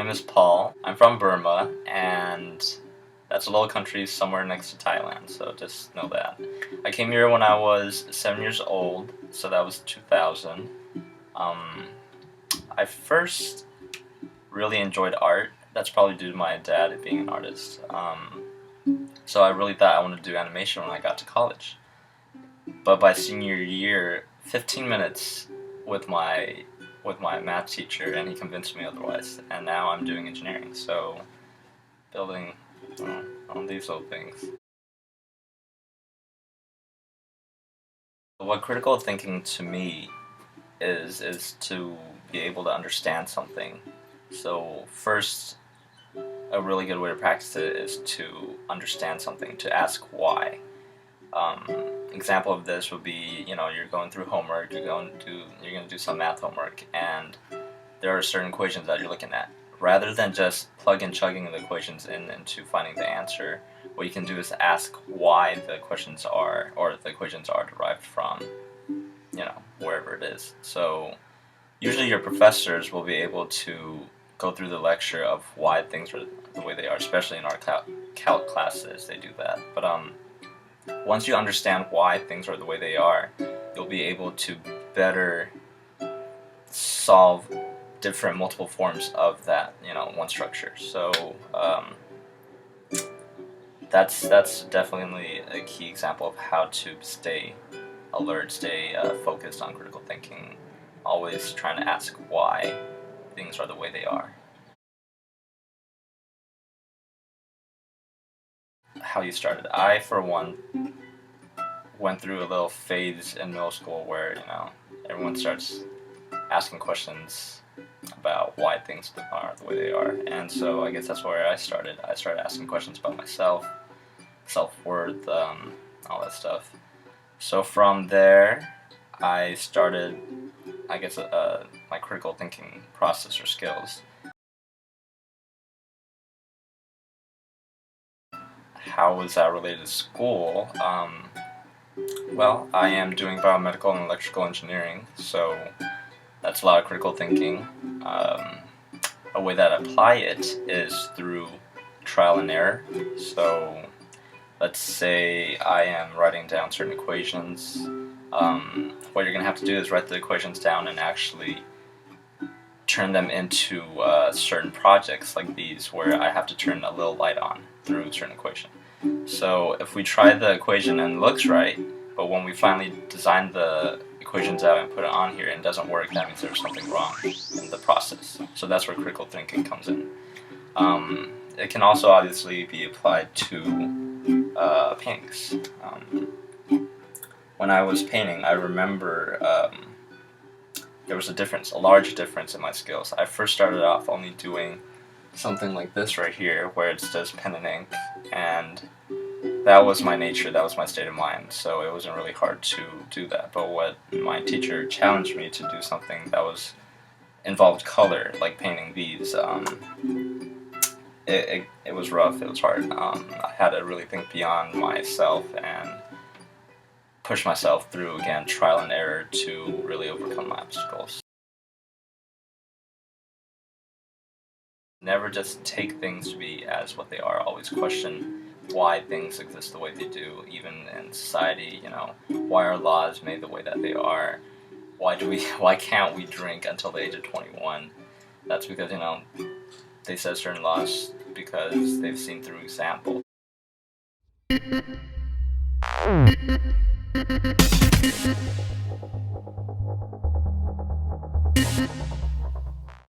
name is Paul. I'm from Burma, and that's a little country somewhere next to Thailand, so just know that. I came here when I was 7 years old, so that was 2000. I first really enjoyed art. That's probably due to my dad being an artist. So I really thought I wanted to do animation when I got to college. But by senior year, 15 minutes with my math teacher, and he convinced me otherwise. And now I'm doing engineering, so building on these little things. What critical thinking to me is to be able to understand something. So first, a really good way to practice it is to understand something, to ask why. Example of this would be, you're going through homework, you're going to do some math homework, and there are certain equations that you're looking at. Rather than just plug and chugging the equations into finding the answer, what you can do is ask why the equations are derived from, wherever it is. So usually your professors will be able to go through the lecture of why things are the way they are, especially in our calc classes, they do that. But once you understand why things are the way they are, you'll be able to better solve different multiple forms of that, one structure. So that's definitely a key example of how to stay alert, stay focused on critical thinking, always trying to ask why things are the way they are. How you started. I, for one, went through a little phase in middle school where, everyone starts asking questions about why things are the way they are. And so I guess that's where I started. I started asking questions about myself, self-worth, all that stuff. So from there, I started, I guess, my critical thinking process or skills. How was that related to school? Well, I am doing biomedical and electrical engineering, so that's a lot of critical thinking. A way that I apply it is through trial and error. So let's say I am writing down certain equations. What you're going to have to do is write the equations down and actually turn them into certain projects like these, where I have to turn a little light on through a certain equation. So if we try the equation and it looks right, but when we finally design the equations out and put it on here and it doesn't work, that means there's something wrong in the process. So that's where critical thinking comes in. It can also obviously be applied to paintings. When I was painting, I remember there was a large difference in my skills. I first started off only doing something like this right here, where it's just pen and ink, and that was my nature, that was my state of mind, so it wasn't really hard to do that. But what my teacher challenged me to do something that involved color, like painting these, it was rough, it was hard. I had to really think beyond myself and push myself through, again, trial and error to really overcome my obstacles. Never just take things to be as what they are. Always question why things exist the way they do, even in society. Why are laws made the way that they are? Why can't we drink until the age of 21? That's because, they set certain laws because they've seen through example.